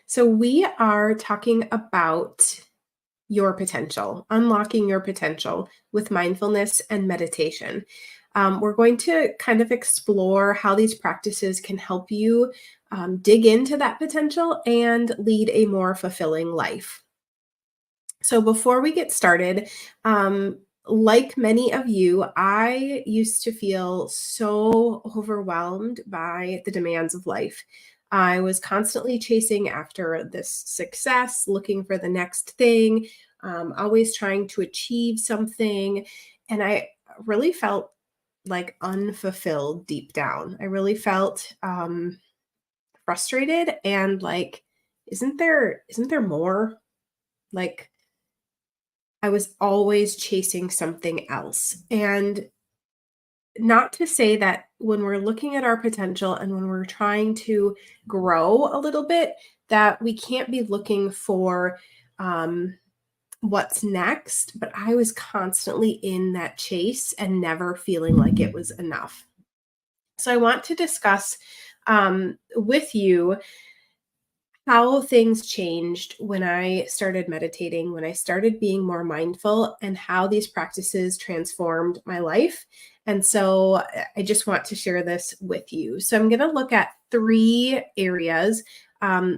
So, we are talking about your potential, unlocking your potential with mindfulness and meditation. We're going to kind of explore how these practices can help you dig into that potential and lead a more fulfilling life. So, before we get started, like many of you, I used to feel so overwhelmed by the demands of life. I was constantly chasing after this success, looking for the next thing, always trying to achieve something. And I really felt like unfulfilled deep down. I really felt frustrated and like, isn't there more? Like, I was always chasing something else. And not to say that when we're looking at our potential and when we're trying to grow a little bit, that we can't be looking for um, what's next. But I was constantly in that chase and never feeling like it was enough. So I want to discuss with you how things changed when I started meditating, when I started being more mindful, and how these practices transformed my life. And so I just want to share this with you. So I'm going to look at three areas: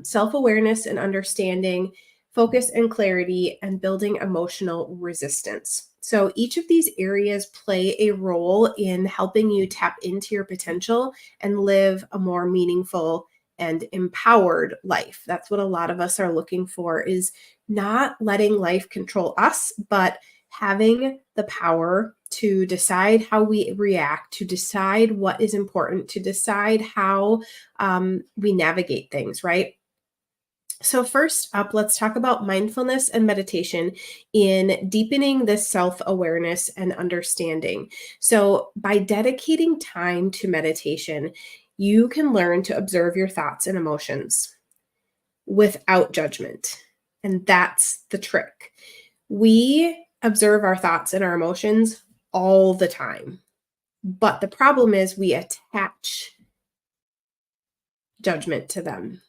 self awareness and understanding, focus and clarity, and building emotional resistance. So each of these areas play a role in helping you tap into your potential and live a more meaningful and empowered life. That's what a lot of us are looking for, is not letting life control us, but having the power to decide how we react, to decide what is important, to decide how we navigate things, right? So, first up, let's talk about mindfulness and meditation in deepening this self awareness and understanding. So, by dedicating time to meditation, you can learn to observe your thoughts and emotions without judgment. And that's the trick. We observe our thoughts and our emotions all the time. But the problem is we attach judgment to them.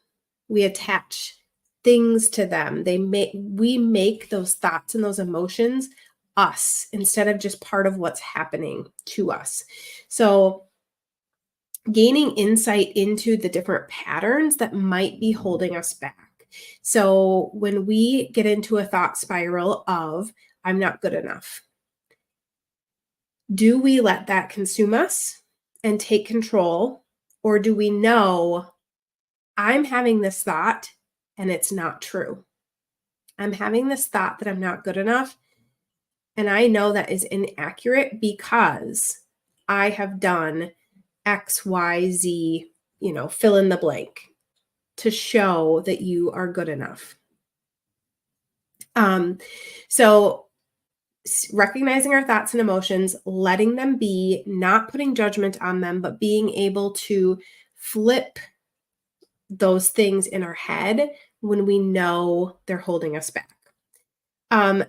We attach things to them. We make those thoughts and those emotions us instead of just part of what's happening to us. So gaining insight into the different patterns that might be holding us back. So when we get into a thought spiral of, I'm not good enough, do we let that consume us and take control? Or do we know, I'm having this thought and it's not true? I'm having this thought that I'm not good enough, and I know that is inaccurate because I have done X, Y, Z, fill in the blank to show that you are good enough. So recognizing our thoughts and emotions, letting them be, not putting judgment on them, but being able to flip those things in our head when we know they're holding us back.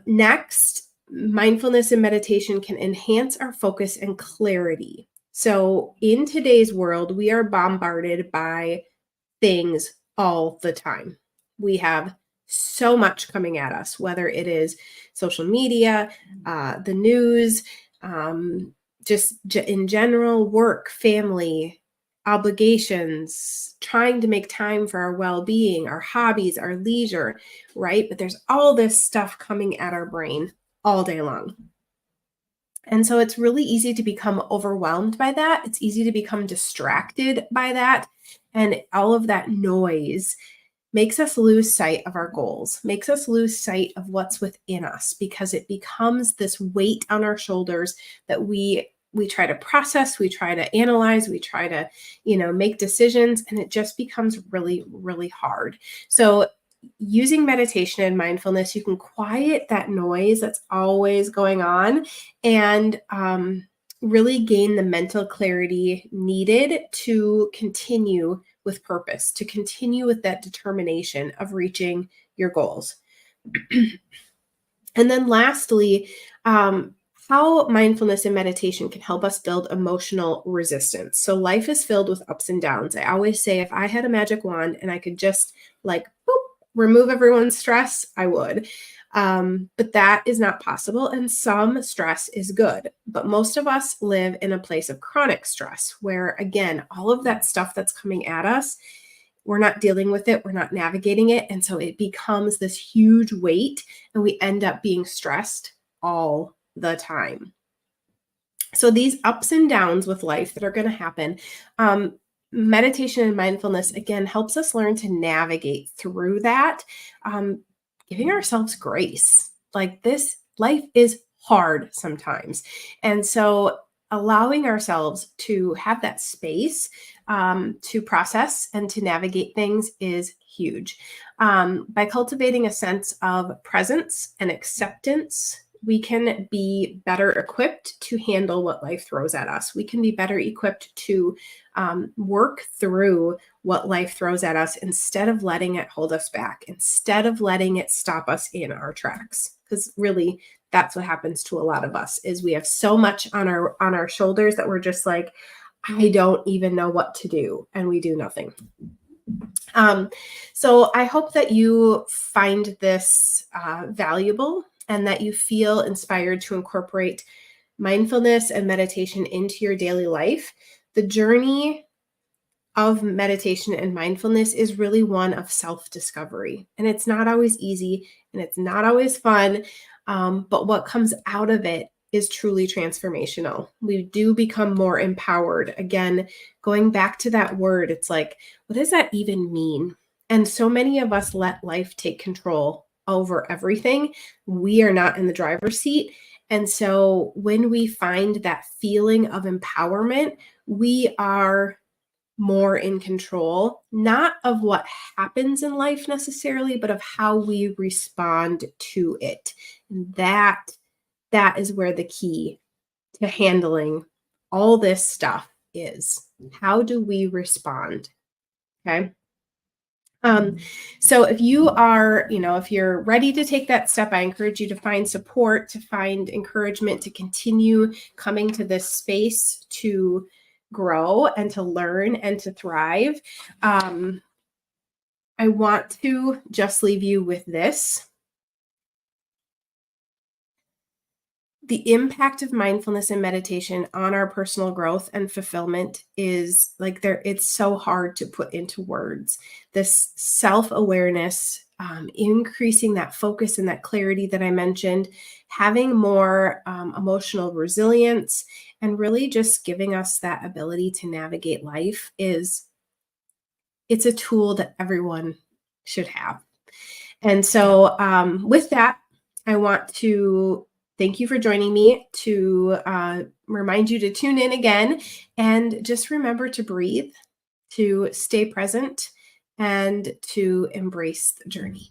Next, mindfulness and meditation can enhance our focus and clarity. So in today's world, we are bombarded by things all the time. We have so much coming at us, whether it is social media, the news, just in general, work, family, obligations, trying to make time for our well-being, our hobbies, our leisure, right? But there's all this stuff coming at our brain all day long. And so it's really easy to become overwhelmed by that. It's easy to become distracted by that. And all of that noise makes us lose sight of our goals, makes us lose sight of what's within us, because it becomes this weight on our shoulders that we try to process, we try to analyze, we try to, make decisions, and it just becomes really, really hard. So using meditation and mindfulness, you can quiet that noise that's always going on and really gain the mental clarity needed to continue with purpose, to continue with that determination of reaching your goals. And then lastly, how mindfulness and meditation can help us build emotional resistance. So life is filled with ups and downs. I always say, if I had a magic wand and I could just boop, remove everyone's stress, I would. But that is not possible. And some stress is good. But most of us live in a place of chronic stress where, again, all of that stuff that's coming at us, we're not dealing with it, we're not navigating it. And so it becomes this huge weight, and we end up being stressed all the time. So these ups and downs with life that are going to happen, meditation and mindfulness, again, helps us learn to navigate through that, giving ourselves grace. Like, this life is hard sometimes. And so allowing ourselves to have that space to process and to navigate things is huge. By cultivating a sense of presence and acceptance, we can be better equipped to handle what life throws at us. We can be better equipped to work through what life throws at us instead of letting it hold us back, instead of letting it stop us in our tracks. Because really, that's what happens to a lot of us, is we have so much on our shoulders that we're just like, I don't even know what to do, and we do nothing. So I hope that you find this valuable, and that you feel inspired to incorporate mindfulness and meditation into your daily life. The journey of meditation and mindfulness is really one of self-discovery. And it's not always easy, and it's not always fun. But what comes out of it is truly transformational. We do become more empowered. Again, going back to that word, it's like, what does that even mean? And so many of us let life take control over everything. We are not in the driver's seat. And so when we find that feeling of empowerment, we are more in control, not of what happens in life necessarily, but of how we respond to it. And that is where the key to handling all this stuff is. How do we respond? Okay. So if you are, if you're ready to take that step, I encourage you to find support, to find encouragement, to continue coming to this space to grow and to learn and to thrive. I want to just leave you with this. The impact of mindfulness and meditation on our personal growth and fulfillment is it's so hard to put into words. This self-awareness, increasing that focus and that clarity that I mentioned, having more emotional resilience, and really just giving us that ability to navigate life it's a tool that everyone should have. And so with that, I want to thank you for joining me, to remind you to tune in again, and just remember to breathe, to stay present, and to embrace the journey.